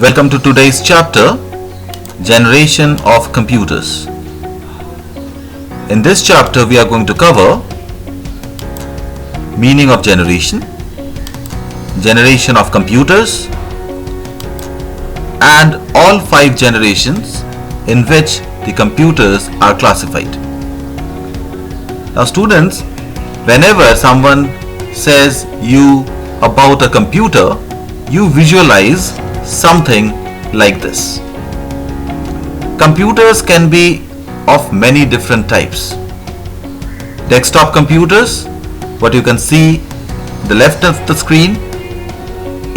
Welcome to today's chapter, Generation of Computers. In this chapter, we are going to cover meaning of generation, generation of computers, and all 5 generations in which the computers are classified. Now students, whenever someone says you about a computer, you visualize something like this. Computers can be of many different types. Desktop computers, what you can see the left of the screen,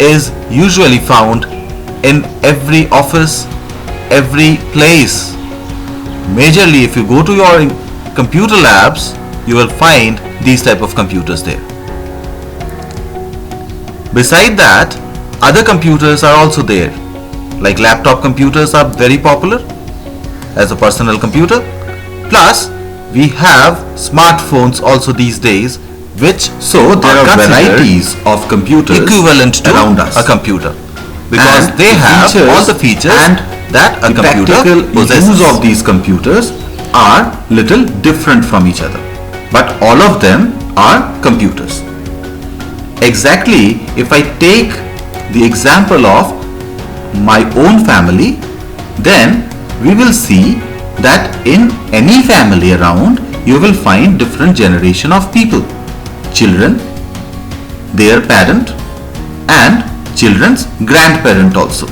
is usually found in every office, every place. Majorly, if you go to your computer labs, you will find these type of computers there. Beside that, other computers are also there, like laptop computers are very popular as a personal computer. Plus, we have smartphones also these days, which So there are varieties of computers equivalent to around us. a computer, because And they the have features all the features and that a the computer practical possesses. use of these computers are little different from each other, but all of them are computers. Exactly, if I take the example of my own family, then we will see that in any family around, you will find different generation of people. Children, their parent, and children's grandparent also.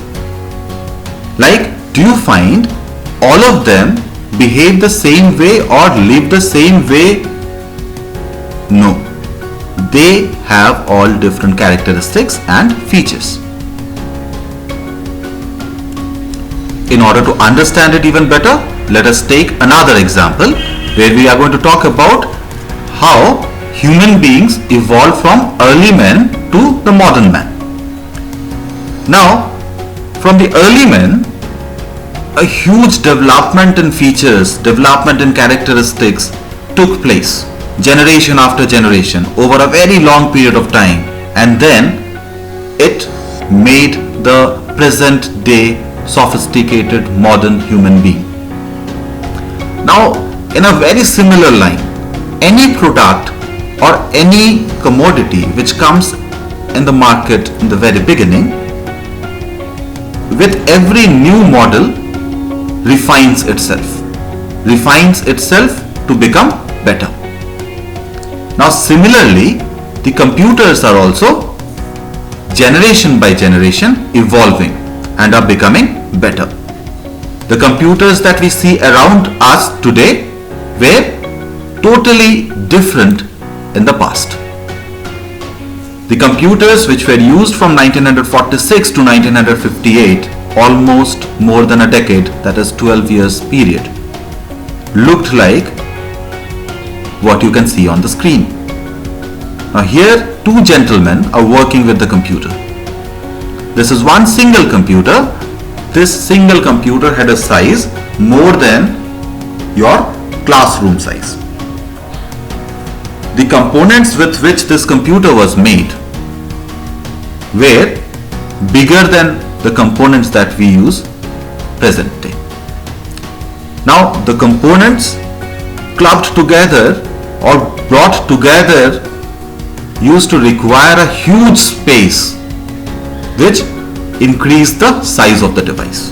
Like, do you find all of them behave the same way or live the same way? No. They have all different characteristics and features. In order to understand it even better, let us take another example where we are going to talk about how human beings evolved from early men to the modern man. Now, from the early men, a huge development in features, development in characteristics took place, generation after generation, over a very long period of time, and then it made the present day sophisticated modern human being. Now, in a very similar line, any product or any commodity which comes in the market in the very beginning, with every new model refines itself to become better. Now similarly, the computers are also generation by generation evolving and are becoming better. The computers that we see around us today were totally different in the past. The computers which were used from 1946 to 1958, almost more than a decade, that is 12 years period, looked like what you can see on the screen. Now here 2 gentlemen are working with the computer. This is one single computer. This single computer had a size more than your classroom size. The components with which this computer was made were bigger than the components that we use present day. Now the components clubbed together or brought together used to require a huge space, which increased the size of the device.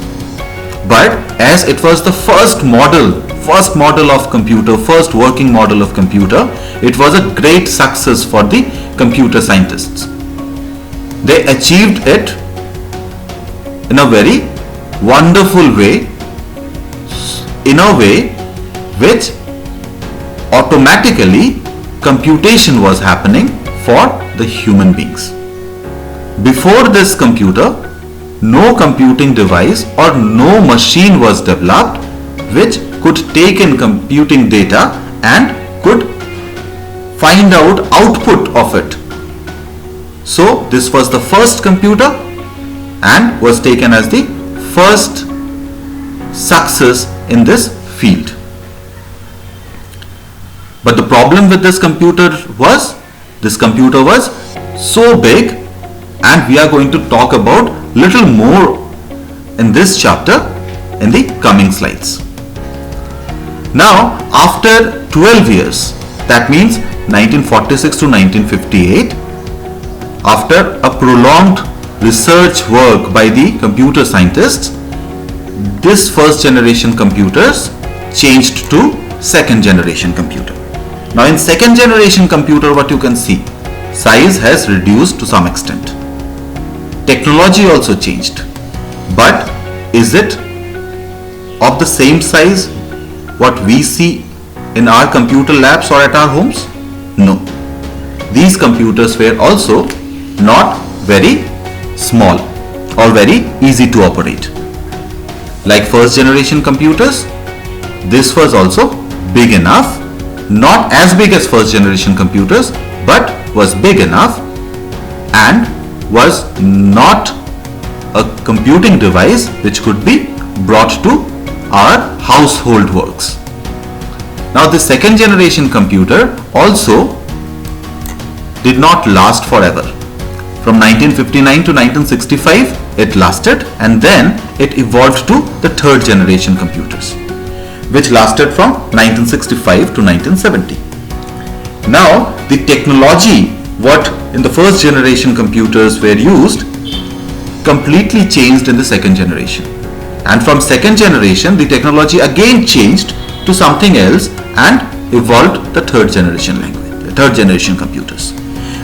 But as it was the first model of computer, first working model of computer, it was a great success for the computer scientists. They achieved it in a very wonderful way, in a way which automatically computation was happening for the human beings. Before this computer, no computing device or no machine was developed which could take in computing data and could find out output of it. So this was the first computer and was taken as the first success in this field. But the problem with this computer was so big, and we are going to talk about little more in this chapter in the coming slides. Now, after 12 years, that means 1946 to 1958, after a prolonged research work by the computer scientists, this first generation computers changed to second generation computer. Now in second generation computer, what you can see, size has reduced to some extent. Technology also changed. But is it of the same size what we see in our computer labs or at our homes? No. These computers were also not very small or very easy to operate. Like first generation computers, this was also big enough, not as big as first generation computers, but was big enough and was not a computing device which could be brought to our household works. Now the second generation computer also did not last forever. From 1959 to 1965 it lasted, and then it evolved to the third generation computers, which lasted from 1965 to 1970. Now the technology what in the first generation computers were used completely changed in the second generation, and from second generation the technology again changed to something else and evolved the third generation language, third generation computers.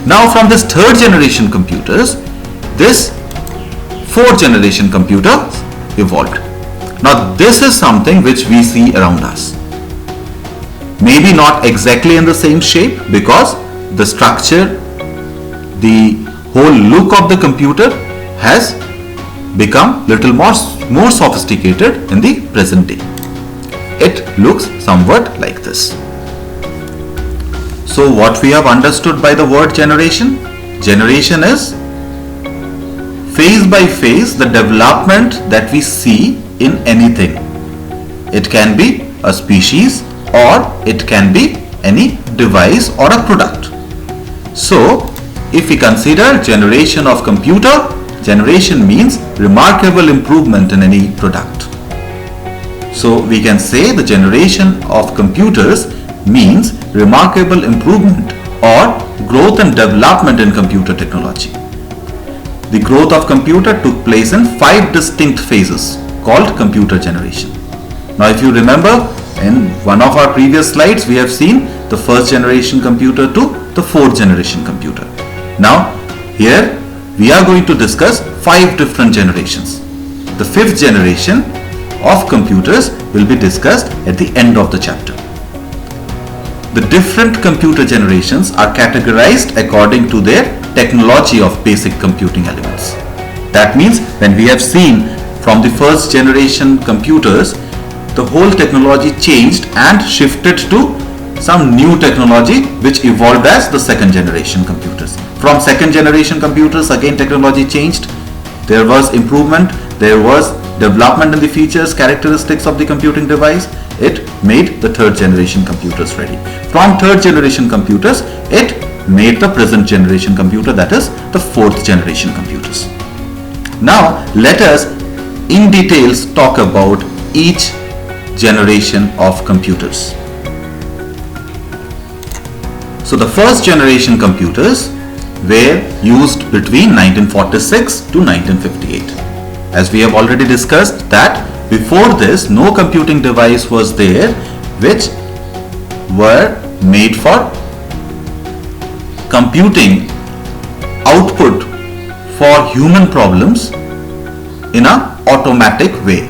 Now from this third generation computers, this fourth generation computers evolved. Now this is something which we see around us. Maybe not exactly in the same shape, because the structure, the whole look of the computer has become little more sophisticated in the present day. It looks somewhat like this. So what we have understood by the word generation? Generation is phase by phase the development that we see in anything. It can be a species or it can be any device or a product. So if we consider generation of computer, generation means remarkable improvement in any product. So we can say the generation of computers means remarkable improvement or growth and development in computer technology. The growth of computer took place in 5 distinct phases called computer generation. Now if you remember, in one of our previous slides we have seen the first generation computer to the fourth generation computer. Now here we are going to discuss 5 different generations. The 5th generation of computers will be discussed at the end of the chapter. The different computer generations are categorized according to their technology of basic computing elements. That means when we have seen from the first generation computers, the whole technology changed and shifted to some new technology which evolved as the second generation computers. From second generation computers, again technology changed. There was improvement, there was development in the features, characteristics of the computing device. It made the third generation computers ready. From third generation computers, it made the present generation computer, that is the fourth generation computers. Now let us in details talk about each generation of computers. So the first generation computers were used between 1946 to 1958. As we have already discussed that before this no computing device was there which were made for computing output for human problems in an automatic way,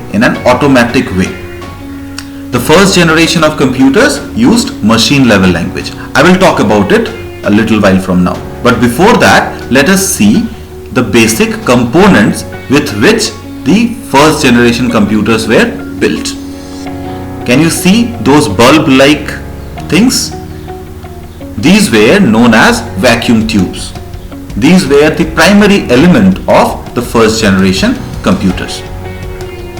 The first generation of computers used machine level language. I will talk about it a little while from now. But before that, let us see the basic components with which the first generation computers were built. Can you see those bulb-like things? These were known as vacuum tubes. These were the primary element of the first generation computers.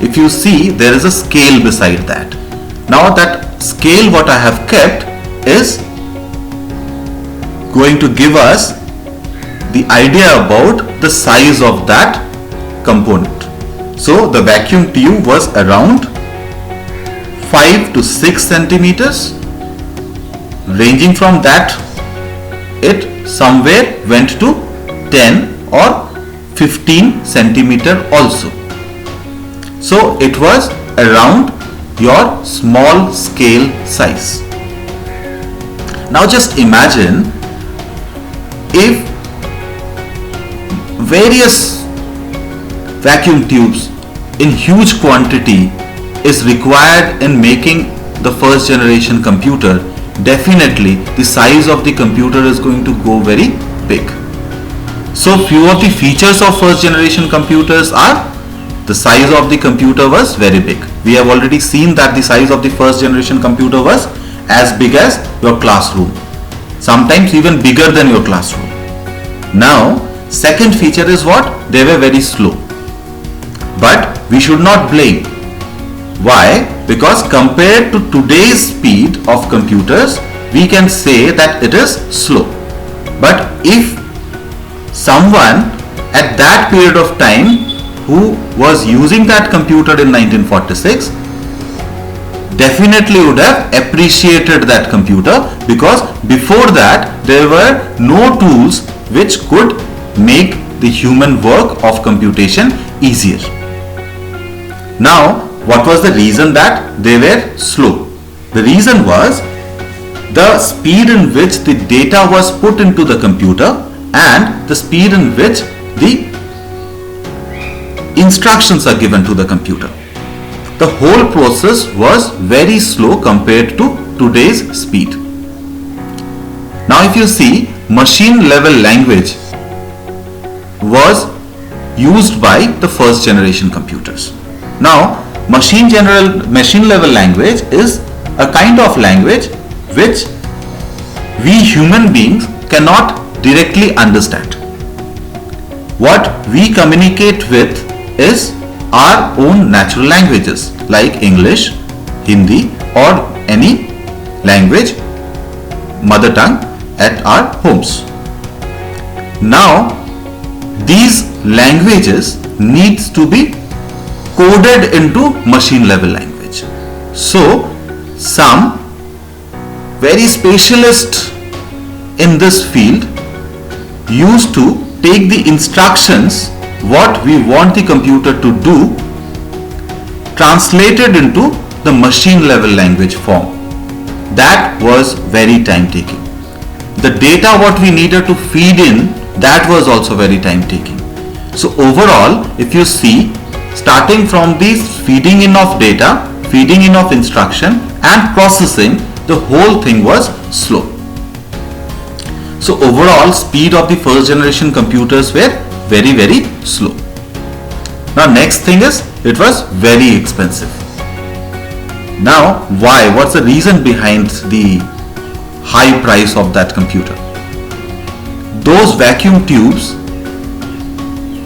If you see, there is a scale beside that. Now that scale what I have kept is going to give us the idea about the size of that component. So the vacuum tube was around 5 to 6 centimeters. Ranging from that, it somewhere went to 10 or 15 centimeter also. So it was around your small scale size. Now just imagine if various vacuum tubes in huge quantity is required in making the first generation computer. Definitely the size of the computer is going to go very big. So few of the features of first generation computers are the size of the computer was very big. We have already seen that the size of the first generation computer was as big as your classroom, sometimes even bigger than your classroom. Now second feature is what? They were very slow. But we should not blame. Why? Because compared to today's speed of computers, we can say that it is slow. But if someone at that period of time who was using that computer in 1946 definitely would have appreciated that computer, because before that there were no tools which could make the human work of computation easier. Now, what was the reason that they were slow? The reason was the speed in which the data was put into the computer and the speed in which the instructions are given to the computer. The whole process was very slow compared to today's speed. Now if you see, machine level language was used by the first generation computers. Now machine level language is a kind of language which we human beings cannot directly understand. What we communicate with is our own natural languages like English, Hindi or any language, mother tongue at our homes. Now these languages needs to be coded into machine level language. So some very specialist in this field used to take the instructions what we want the computer to do, translated into the machine level language form. That was very time taking. The data what we needed to feed in, that was also very time taking. So overall, if you see, starting from the feeding in of data, feeding in of instruction and processing, the whole thing was slow. So overall speed of the first generation computers were very slow. Now next thing is, it was very expensive. Now why? What's the reason behind the high price of that computer? Those vacuum tubes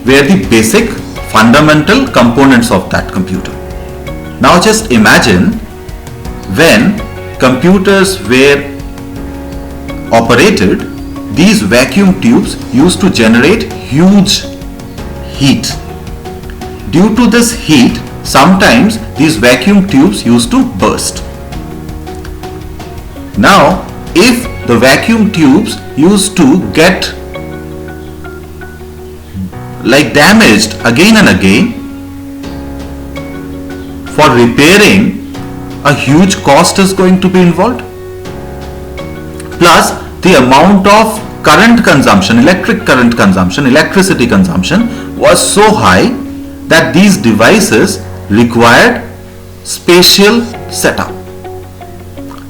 were the basic fundamental components of that computer. Now just imagine when computers were operated, these vacuum tubes used to generate huge heat. Due to this heat, sometimes these vacuum tubes used to burst. Now, if the vacuum tubes used to get like damaged again and again, for repairing a huge cost is going to be involved. Plus the amount of current consumption, electric current consumption, electricity consumption was so high that these devices required spatial setup,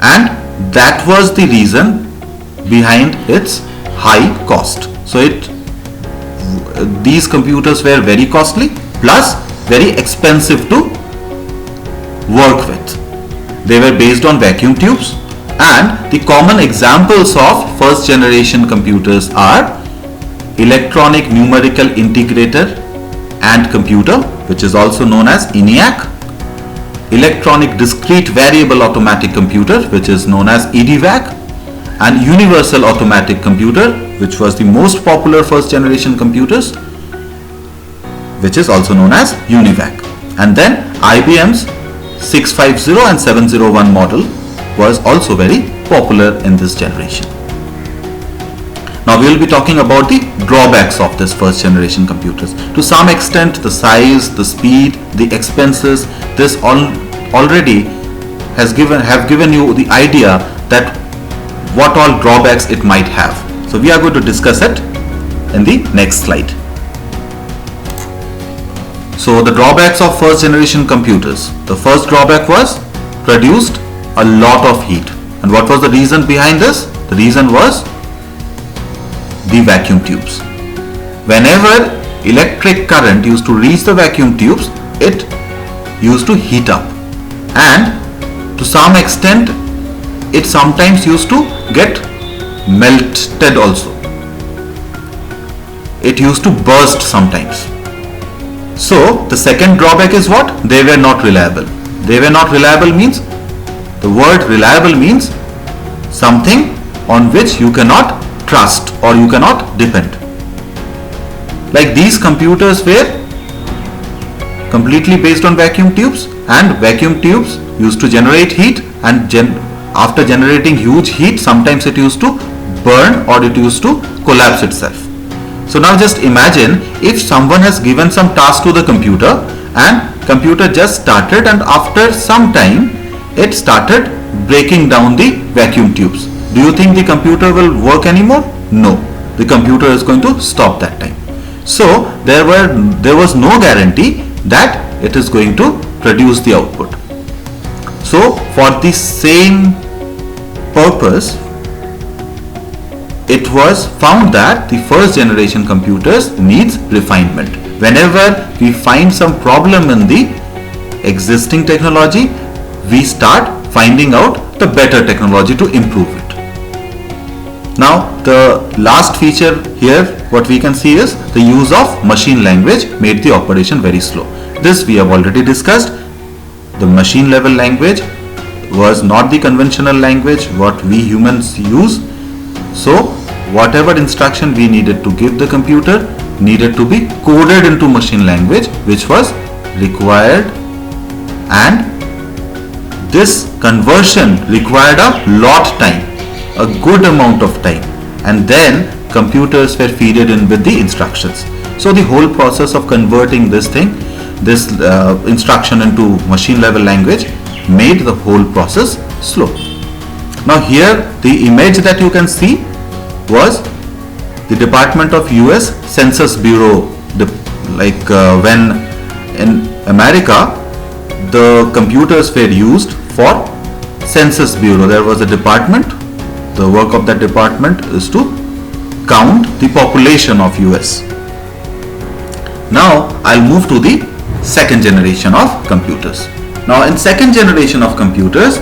and that was the reason behind its high cost. So these computers were very costly plus very expensive to work with. They were based on vacuum tubes, and the common examples of first generation computers are electronic numerical integrator and computer, which is also known as ENIAC, electronic discrete variable automatic computer, which is known as EDVAC, and universal automatic computer, which was the most popular first generation computers. which is also known as UNIVAC. And then IBM's 650 and 701 model was also very popular in this generation. Now we will be talking about the drawbacks of this first generation computers. To some extent, the size, the speed, the expenses, this already have given you the idea that what all drawbacks it might have. So we are going to discuss it in the next slide. So the drawbacks of first generation computers. The first drawback was produced a lot of heat. And what was the reason behind this? The reason was the vacuum tubes. Whenever electric current used to reach the vacuum tubes, it used to heat up. And to some extent, it sometimes used to get melted also. It used to burst sometimes. So the second drawback is what? They were not reliable. They were not reliable means, the word reliable means something on which you cannot trust or you cannot depend. Like these computers were completely based on vacuum tubes, and vacuum tubes used to generate heat, and after generating huge heat, sometimes it used to burn or it used to collapse itself. So now just imagine if someone has given some task to the computer and computer just started, and after some time it started breaking down the vacuum tubes. Do you think the computer will work anymore? No. The computer is going to stop that time. So there was no guarantee that it is going to produce the output. So for the same purpose, it was found that the first generation computers needs refinement. Whenever we find some problem in the existing technology, we start finding out the better technology to improve it. Now the last feature here, what we can see is the use of machine language made the operation very slow. This we have already discussed. The machine level language was not the conventional language what we humans use. So whatever instruction we needed to give the computer needed to be coded into machine language, which was required, and this conversion required a lot time, a good amount of time, and then computers were fed in with the instructions. So the whole process of converting this instruction into machine level language made the whole process slow. Now here the image that you can see was the Department of US Census Bureau. When in America the computers were used for Census Bureau, there was a department. The work of that department is to count the population of US. Now I'll move to the second generation of computers. Now in second generation of computers,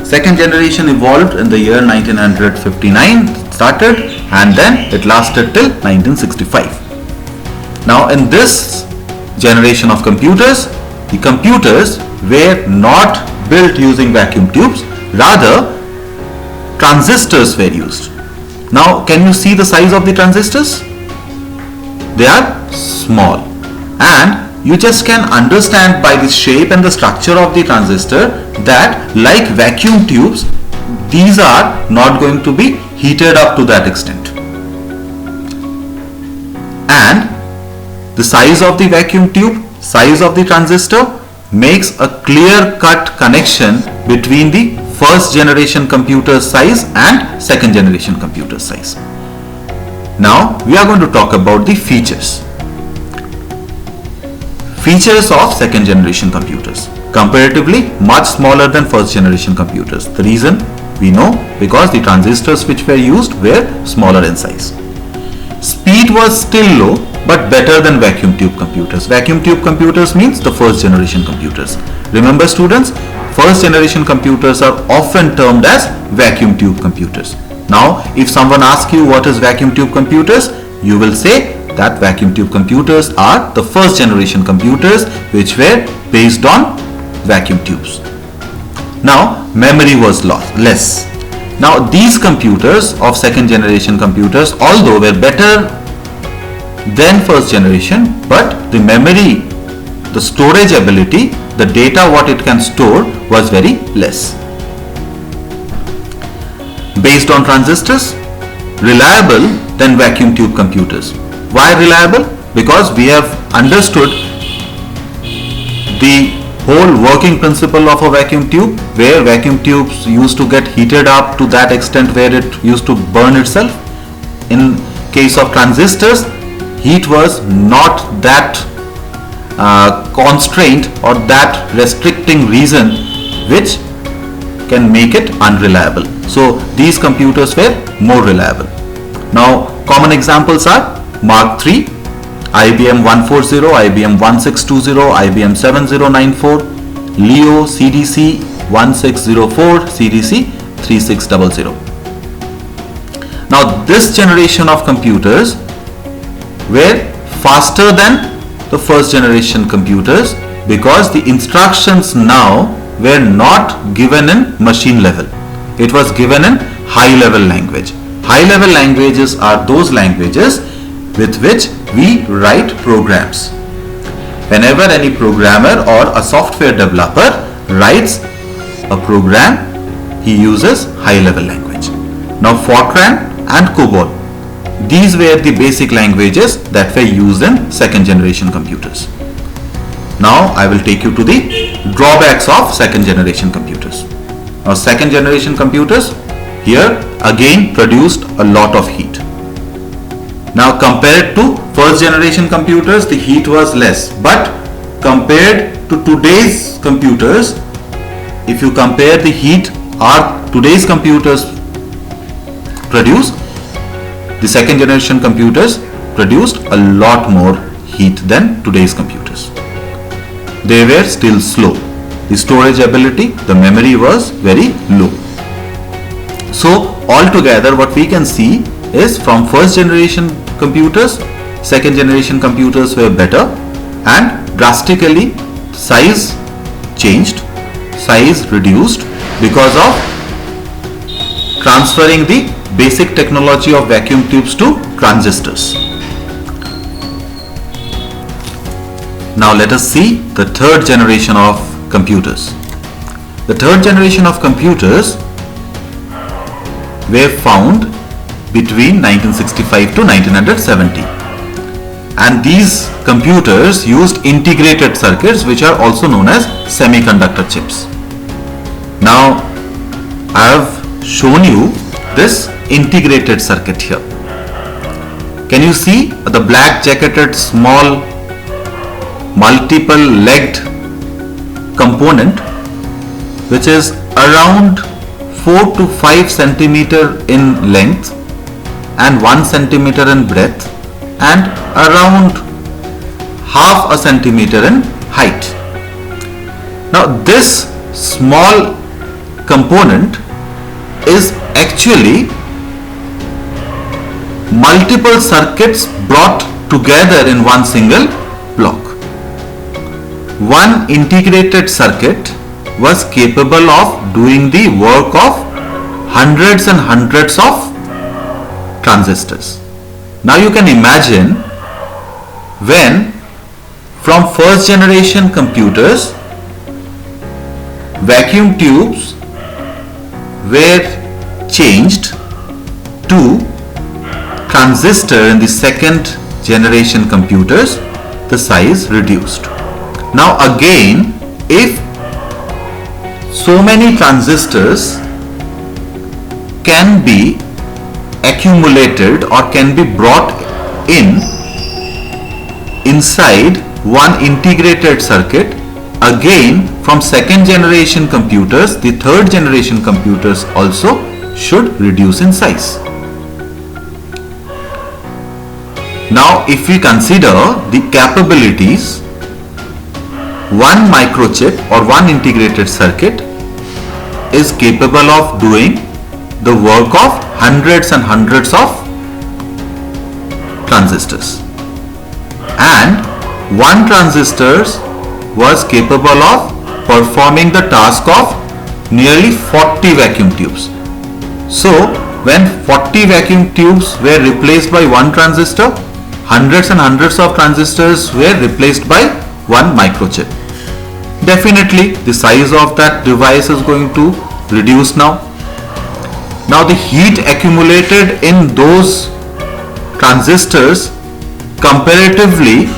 second generation evolved in the year 1959, started, and then it lasted till 1965. Now in this generation of computers, the computers were not built using vacuum tubes, rather transistors were used. Now can you see the size of the transistors? They are small, and you just can understand by the shape and the structure of the transistor that like vacuum tubes, these are not going to be heated up to that extent. And the size of the vacuum tube, size of the transistor makes a clear-cut connection between the first generation computer size and second generation computer size. Now we are going to talk about the features. Features of second generation computers. Comparatively much smaller than first generation computers. The reason we know, because the transistors which were used were smaller in size. Speed was still low, but better than vacuum tube computers. Vacuum tube computers means the first generation computers. Remember students, first generation computers are often termed as vacuum tube computers. Now if someone asks you what is vacuum tube computers, you will say that vacuum tube computers are the first generation computers which were based on vacuum tubes. Now memory was less. Now these computers of second generation computers, although were better than first generation, but the memory, the storage ability, the data what it can store was very less. Based on transistors, reliable than vacuum tube computers. Why reliable? Because we have understood the whole working principle of a vacuum tube, where vacuum tubes used to get heated up to that extent where it used to burn itself. In case of transistors, heat was not that constraint or that restricting reason which can make it unreliable. So these computers were more reliable. Now common examples are Mark III, IBM 140, IBM 1620, IBM 7094, Leo CDC 1604, CDC 3600. Now this generation of computers were faster than the first generation computers because the instructions now were not given in machine level. It was given in high level language. High level languages are those languages with which we write programs. Whenever any programmer or a software developer writes a program, he uses high level language. Now Fortran and COBOL, these were the basic languages that were used in second generation computers. Now I will take you to the drawbacks of second generation computers. Now second generation computers here again produced a lot of heat. Now compared to first generation computers, the heat was less, but compared to today's computers, if you compare the heat today's computers produce, the second generation computers produced a lot more heat than today's computers. They were still slow. The storage ability, the memory was very low. So altogether what we can see is from first generation computers, second generation computers were better, and drastically size changed, size reduced because of transferring the basic technology of vacuum tubes to transistors. Now let us see the third generation of computers. The third generation of computers were found between 1965 to 1970, and these computers used integrated circuits, which are also known as semiconductor chips. Now I have shown you this integrated circuit here. Can you see the black jacketed small multiple legged component which is around 4 to 5 centimeter in length and 1 centimeter in breadth and around half a centimeter in height. Now this small component is actually multiple circuits brought together in one single block. One integrated circuit was capable of doing the work of hundreds and hundreds of transistors. Now you can imagine when from first generation computers vacuum tubes were changed to transistor in the second generation computers, the size reduced. Now again, if so many transistors can be accumulated or can be brought inside one integrated circuit, again from second generation computers, the third generation computers also should reduce in size. Now if we consider the capabilities, one microchip or one integrated circuit is capable of doing the work of hundreds and hundreds of transistors, and one transistor was capable of performing the task of nearly 40 vacuum tubes. So when 40 vacuum tubes were replaced by one transistor, hundreds and hundreds of transistors were replaced by one microchip. Definitely the size of that device is going to reduce now. Now the heat accumulated in those transistors comparatively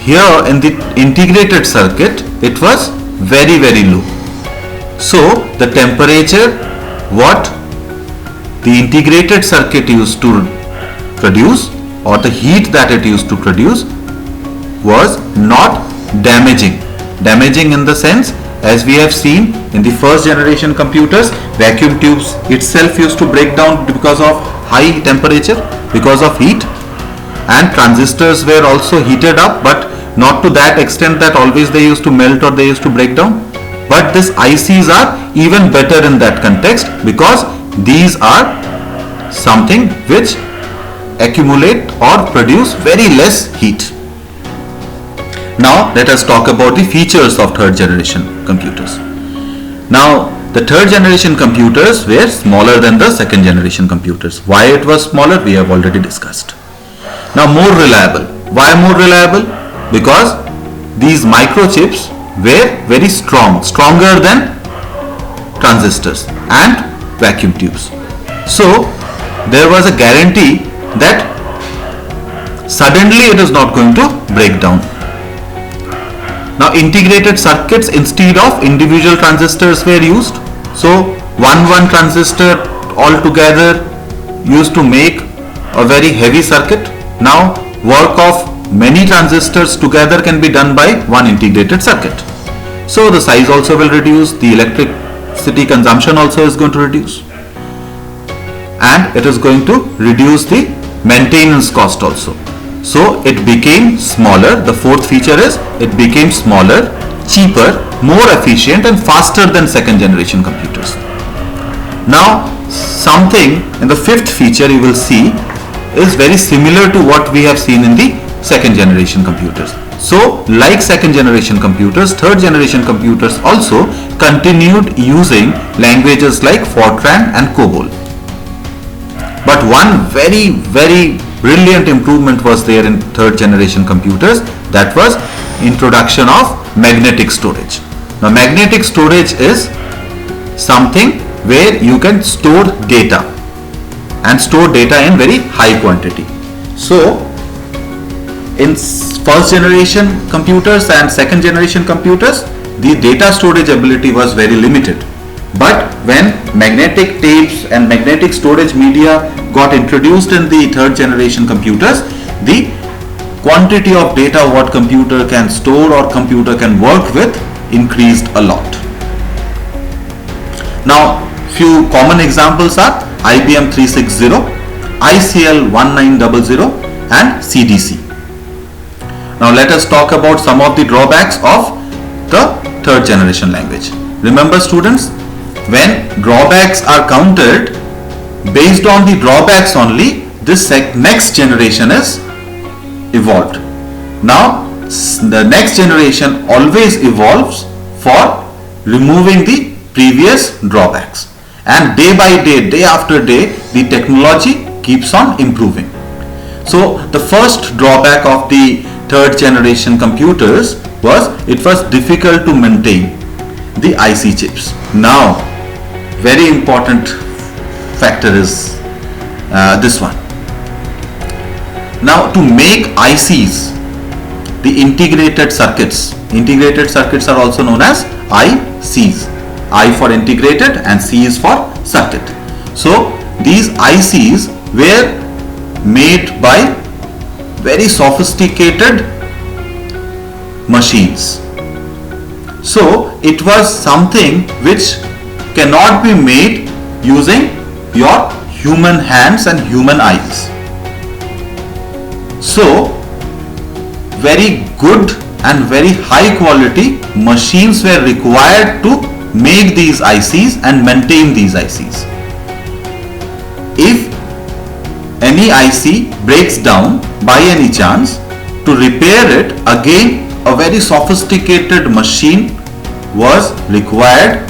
here in the integrated circuit, it was very low. So the temperature what the integrated circuit used to produce, or the heat that it used to produce, was not damaging in the sense, as we have seen in the first generation computers, vacuum tubes itself used to break down because of high temperature, because of heat, and transistors were also heated up, but not to that extent that always they used to melt or they used to break down. But these ICs are even better in that context, because these are something which accumulate or produce very less heat. Now let us talk about the features of third generation computers. Now the third generation computers were smaller than the second generation computers. Why it was smaller, we have already discussed. Now more reliable. Why more reliable? Because these microchips were very strong, stronger than transistors and vacuum tubes. So there was a guarantee that suddenly it is not going to break down. Now integrated circuits instead of individual transistors were used. So one transistor altogether used to make a very heavy circuit. Now work of many transistors together can be done by one integrated circuit. So the size also will reduce, the electricity consumption also is going to reduce, and it is going to reduce the maintenance cost also. So it became smaller. The fourth feature is it became smaller, cheaper, more efficient and faster than second generation computers. Now something in the fifth feature you will see is very similar to what we have seen in the second generation computers. So like second generation computers, third generation computers also continued using languages like Fortran and COBOL. But one very brilliant improvement was there in third generation computers, that was introduction of magnetic storage. Now magnetic storage is something where you can store data, and store data in very high quantity. So in first generation computers and second generation computers, the data storage ability was very limited. But when magnetic tapes and magnetic storage media got introduced in the third generation computers, the quantity of data what computer can store or computer can work with increased a lot. Now few common examples are IBM 360, ICL 1900 and CDC. Now let us talk about some of the drawbacks of the third generation language. Remember students, when drawbacks are counted, based on the drawbacks only, this next generation is evolved. Now the next generation always evolves for removing the previous drawbacks, and day by day, day after day, the technology keeps on improving. So the first drawback of the third generation computers was it was difficult to maintain the IC chips. Now very important factor is this one. Now to make ICs, the integrated circuits are also known as ICs. I for integrated and C is for circuit. So these ICs were made by very sophisticated machines. So it was something which cannot be made using your human hands and human eyes. So very good and very high quality machines were required to make these ICs and maintain these ICs. If any IC breaks down by any chance, to repair it again a very sophisticated machine was required,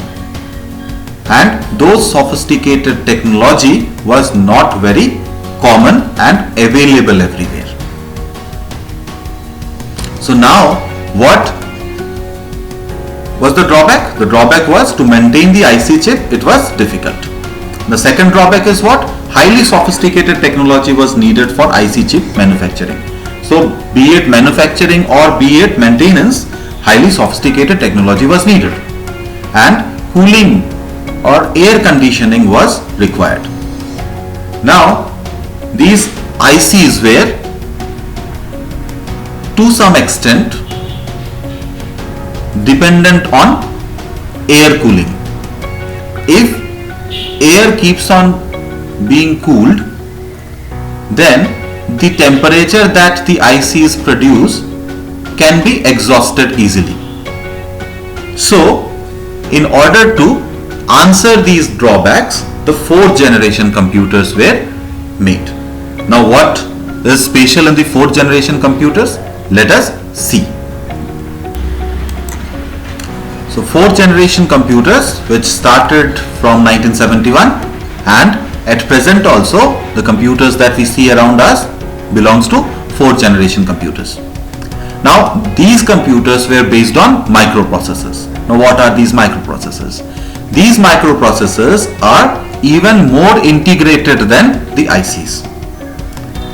and those sophisticated technology was not very common and available everywhere. So now what was the drawback? The drawback was to maintain the IC chip, it was difficult. The second drawback is what? Highly sophisticated technology was needed for IC chip manufacturing. So be it manufacturing or be it maintenance, highly sophisticated technology was needed. And cooling or air conditioning was required. Now these ICs were to some extent dependent on air cooling. If air keeps on being cooled, then the temperature that the ICs produce can be exhausted easily. So in order to answer these drawbacks, the fourth generation computers were made. Now what is special in the fourth generation computers? Let us see. So fourth generation computers, which started from 1971, and at present also the computers that we see around us belongs to fourth generation computers. Now these computers were based on microprocessors. Now what are these microprocessors? These microprocessors are even more integrated than the ICs.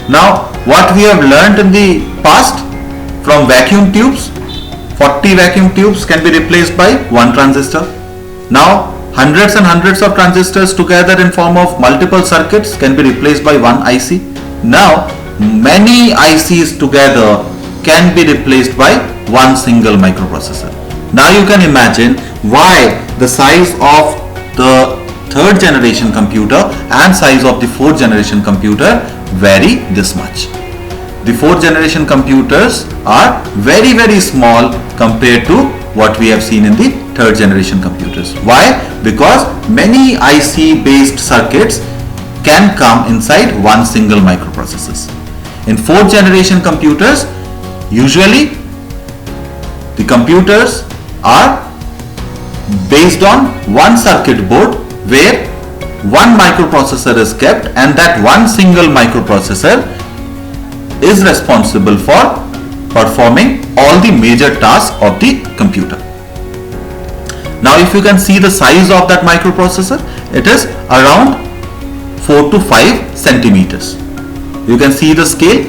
Now what we have learned in the past from vacuum tubes, 40 vacuum tubes can be replaced by one transistor. Now hundreds and hundreds of transistors together in form of multiple circuits can be replaced by one IC. Now many ICs together can be replaced by one single microprocessor. Now you can imagine why the size of the third generation computer and size of the fourth generation computer vary this much. The fourth generation computers are very very small compared to what we have seen in the third generation computers. Why? Because many IC based circuits can come inside one single microprocessor. In fourth generation computers, usually the computers are based on one circuit board where one microprocessor is kept, and that one single microprocessor is responsible for performing all the major tasks of the computer. Now if you can see the size of that microprocessor, it is around 4 to 5 centimeters. You can see the scale.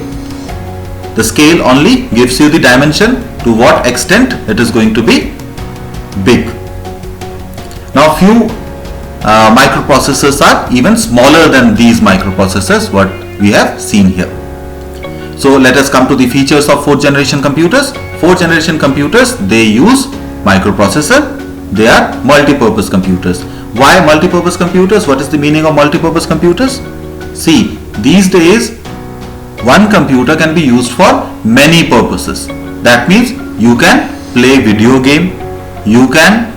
The scale only gives you the dimension to what extent it is going to be big. Now few microprocessors are even smaller than these microprocessors what we have seen here. So let us come to the features of fourth generation computers. Fourth generation computers, they use microprocessor. They are multi-purpose computers. Why multi-purpose computers? What is the meaning of multi-purpose computers? See, these days one computer can be used for many purposes. That means you can play video game, you can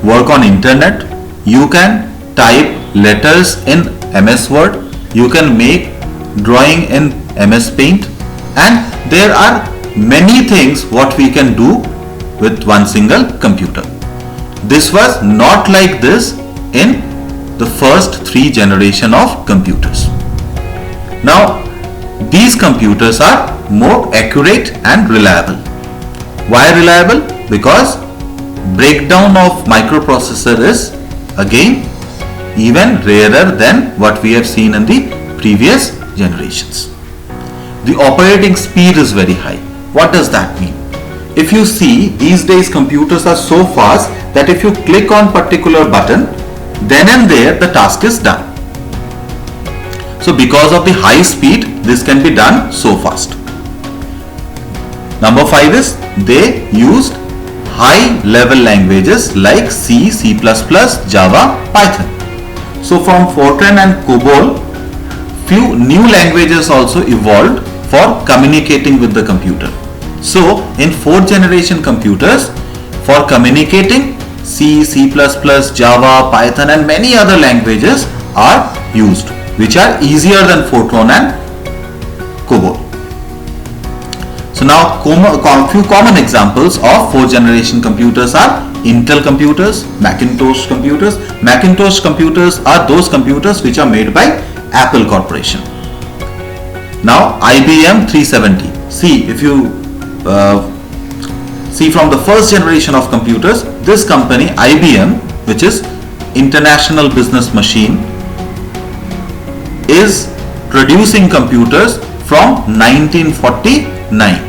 work on internet, you can type letters in MS Word, you can make drawing in MS Paint, and there are many things what we can do with one single computer. This was not like this in the first three generation of computers. Now these computers are more accurate and reliable. Why reliable? Because breakdown of microprocessor is again even rarer than what we have seen in the previous generations. The operating speed is very high. What does that mean? If you see, these days computers are so fast that if you click on particular button, then and there the task is done. So because of the high speed, this can be done so fast. Number 5 is they used high level languages like C, C++, Java, Python. So from Fortran and COBOL, few new languages also evolved for communicating with the computer. So in fourth generation computers, for communicating, C, C++, Java, Python and many other languages are used, which are easier than Fortran and COBOL. So now few common examples of fourth generation computers are Intel computers, Macintosh computers. Macintosh computers are those computers which are made by Apple Corporation. Now IBM 370. See, if you see from the first generation of computers, this company IBM, which is International Business Machine, is producing computers from 1949.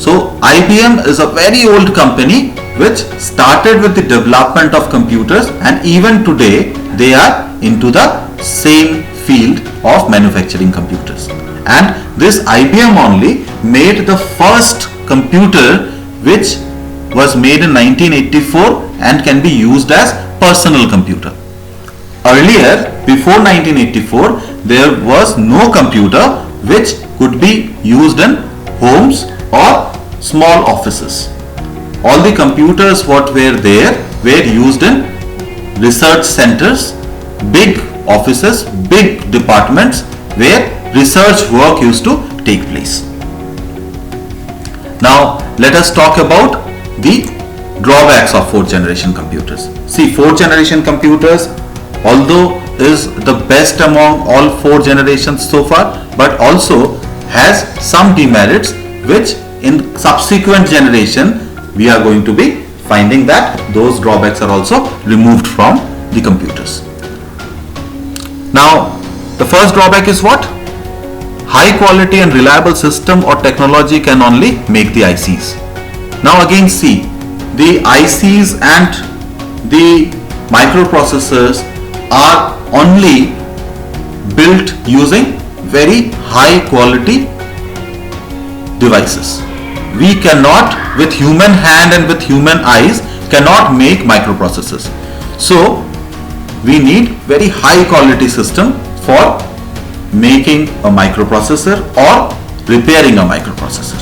So IBM is a very old company which started with the development of computers, and even today they are into the same field of manufacturing computers. And this IBM only made the first computer which was made in 1984 and can be used as personal computer. Earlier, before 1984, there was no computer which could be used in homes or small offices. All the computers what were there were used in research centers, big offices, big departments where research work used to take place. Now let us talk about the drawbacks of fourth generation computers. See, fourth generation computers, although is the best among all four generations so far, but also has some demerits which in subsequent generation we are going to be finding that those drawbacks are also removed from the computers. Now the first drawback is what? High quality and reliable system or technology can only make the ICs. Now again see, the ICs and the microprocessors are only built using very high quality devices. We cannot, with human hand and with human eyes, cannot make microprocessors. So we need very high quality system for making a microprocessor or repairing a microprocessor.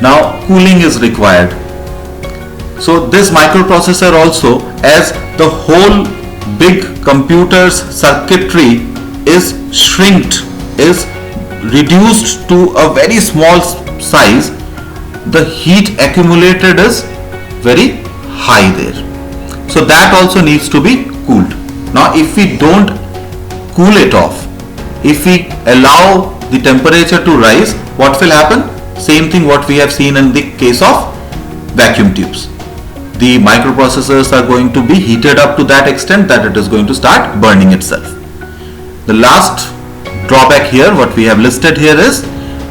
Now cooling is required. So this microprocessor also, as the whole big computer's circuitry is shrinked, is reduced to a very small size, the heat accumulated is very high there. So that also needs to be cooled. Now if we don't cool it off, if we allow the temperature to rise, what will happen? Same thing what we have seen in the case of vacuum tubes. The microprocessors are going to be heated up to that extent that it is going to start burning itself. The last drawback here, what we have listed here, is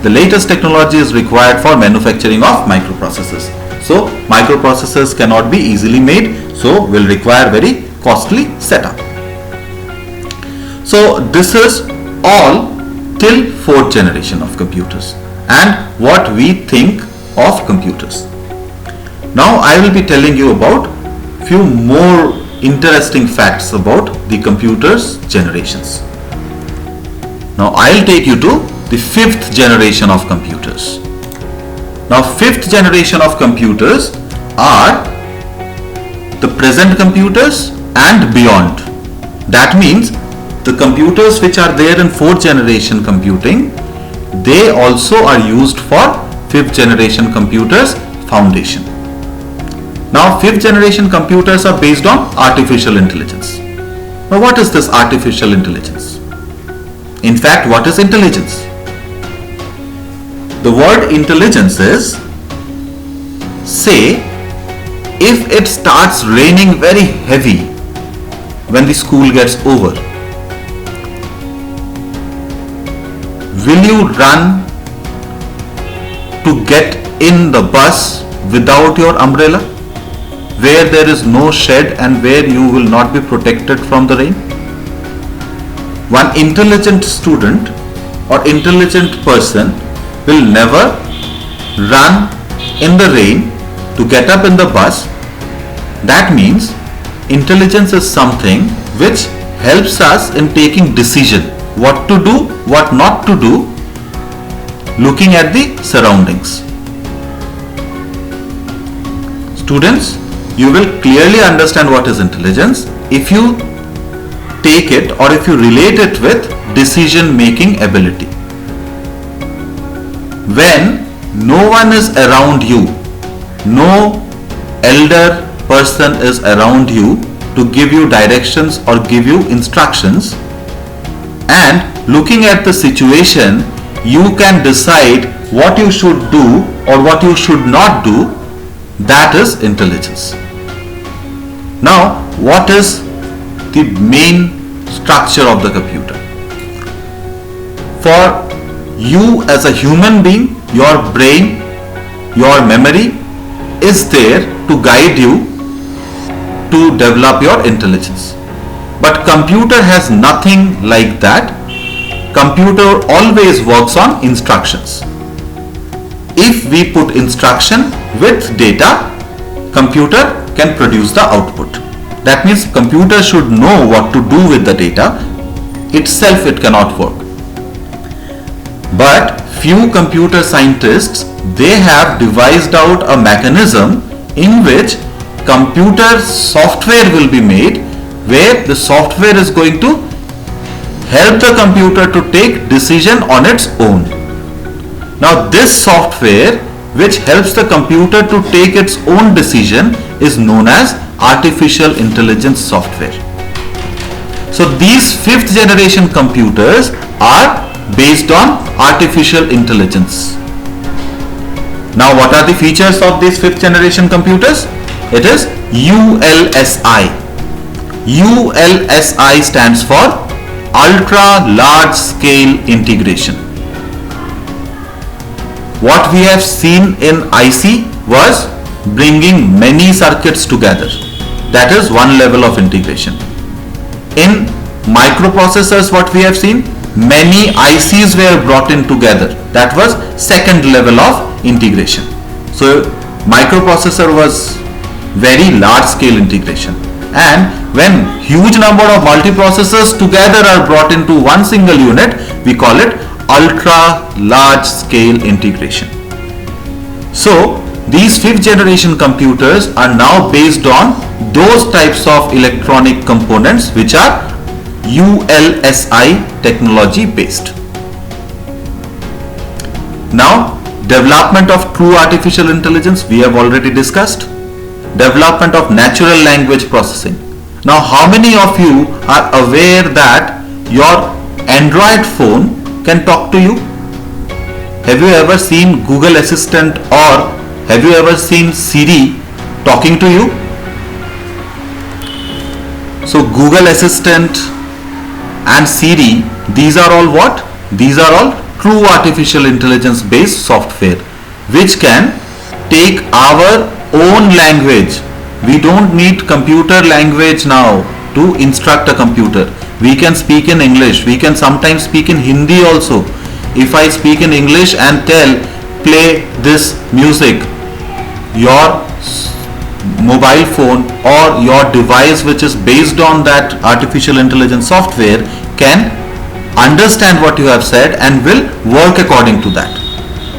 the latest technology is required for manufacturing of microprocessors. So microprocessors cannot be easily made, so will require very costly setup. So this is all till fourth generation of computers and what we think of computers. Now I will be telling you about few more interesting facts about the computers generations. Now I will take you to the fifth generation of computers. Now fifth generation of computers are the present computers and beyond. That means the computers which are there in fourth generation computing, they also are used for fifth generation computers foundation. Now fifth generation computers are based on artificial intelligence. Now what is this artificial intelligence? In fact, what is intelligence? The word intelligence is, say, if it starts raining very heavy when the school gets over, will you run to get in the bus without your umbrella, where there is no shed and where you will not be protected from the rain? One intelligent student or intelligent person will never run in the rain to get up in the bus. That means intelligence is something which helps us in taking decision, what to do, what not to do, looking at the surroundings. Students, you will clearly understand what is intelligence if you take it or if you relate it with decision making ability. When no one is around you, no elder person is around you to give you directions or give you instructions, and looking at the situation, you can decide what you should do or what you should not do. That is intelligence. Now, what is the main structure of the computer? For you as a human being, your brain, your memory is there to guide you to develop your intelligence. But computer has nothing like that. Computer always works on instructions. If we put instruction with data, computer can produce the output. That means computer should know what to do with the data. Itself it cannot work. But few computer scientists, they have devised out a mechanism in which computer software will be made, where the software is going to help the computer to take decision on its own. Now this software which helps the computer to take its own decision is known as artificial intelligence software. So these 5th generation computers are based on artificial intelligence. Now what are the features of these 5th generation computers? It is ULSI. ULSI stands for Ultra Large Scale Integration. What we have seen in IC was bringing many circuits together. That is one level of integration. In microprocessors, what we have seen, many ICs were brought in together. That was second level of integration. So microprocessor was very large scale integration. And when huge number of multiprocessors together are brought into one single unit, we call it ultra large scale integration. So these 5th generation computers are now based on those types of electronic components which are ULSI technology based. Now, development of true artificial intelligence we have already discussed. Development of natural language processing. Now, how many of you are aware that your Android phone can talk to you? Have you ever seen Google Assistant or have you ever seen Siri talking to you? So Google Assistant and Siri, these are all what? These are all true artificial intelligence based software which can take our own language. We don't need computer language now to instruct a computer. We can speak in English. We can sometimes speak in Hindi also. If I speak in English and tell play this music, your mobile phone or your device which is based on that artificial intelligence software can understand what you have said and will work according to that.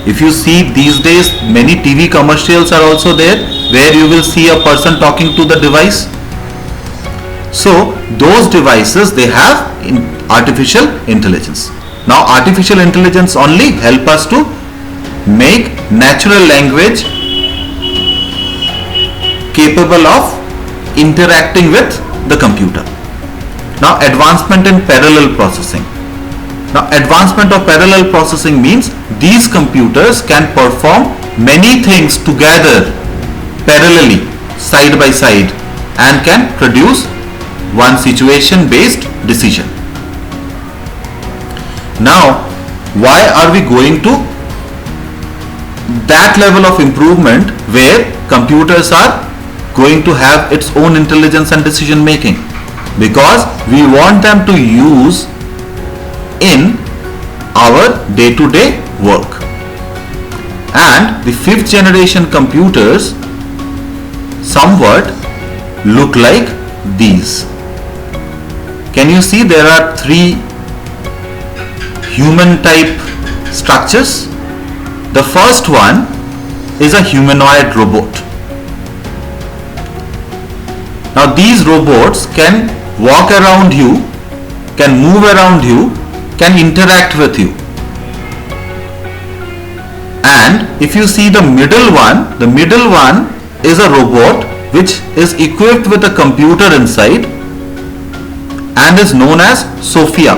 If you see these days, many TV commercials are also there where you will see a person talking to the device. So those devices, they have artificial intelligence. Now artificial intelligence only help us to make natural language capable of interacting with the computer. Now advancement in parallel processing. Now advancement of parallel processing means these computers can perform many things together parallelly, side by side, and can produce one situation based decision. Now why are we going to that level of improvement where computers are going to have its own intelligence and decision making? Because we want them to use in our day-to-day work. And the 5th generation computers somewhat look like these. Can you see there are 3 human type structures? The first one is a humanoid robot. Now these robots can walk around you, can move around you, can interact with you. And if you see the middle one is a robot which is equipped with a computer inside and is known as Sophia.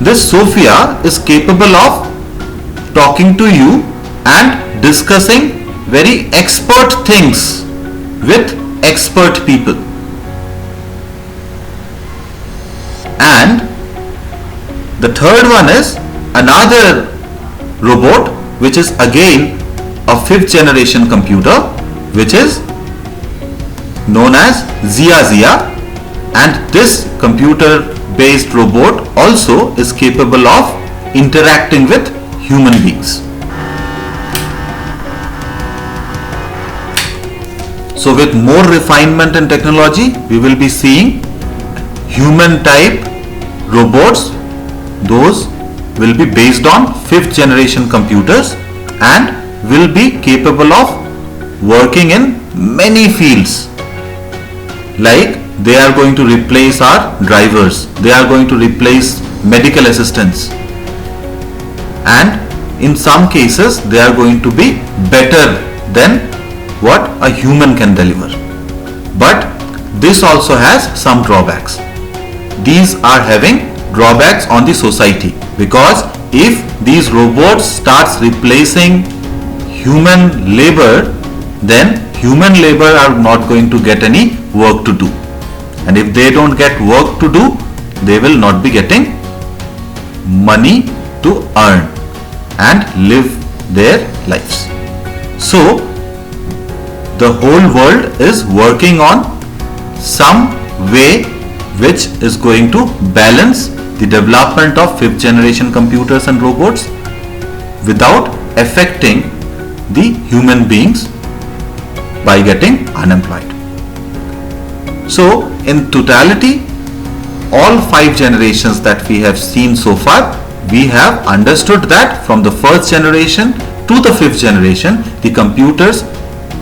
This Sophia is capable of talking to you and discussing very expert things with expert people. And the third one is another robot which is again a 5th generation computer, which is known as Zia, and this computer based robot also is capable of interacting with human beings. So with more refinement in technology, we will be seeing human type robots. Those will be based on 5th generation computers and will be capable of working in many fields. Like they are going to replace our drivers, they are going to replace medical assistants, and in some cases they are going to be better than what a human can deliver. But this also has some drawbacks. These are having drawbacks on the society, because if these robots starts replacing human labor, then human labor are not going to get any work to do, and if they don't get work to do, they will not be getting money to earn and live their lives. So the whole world is working on some way which is going to balance the development of 5th generation computers and robots without affecting the human beings by getting unemployed. So in totality, all 5 generations that we have seen so far, we have understood that from the 1st generation to the 5th generation, the computers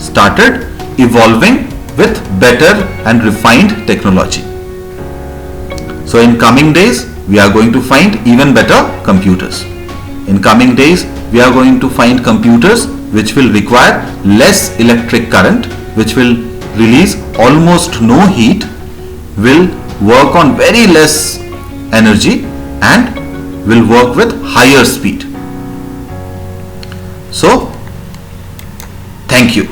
started evolving with better and refined technology. So in coming days, we are going to find even better computers. In coming days, we are going to find computers which will require less electric current, which will release almost no heat, will work on very less energy, and will work with higher speed. So, thank you.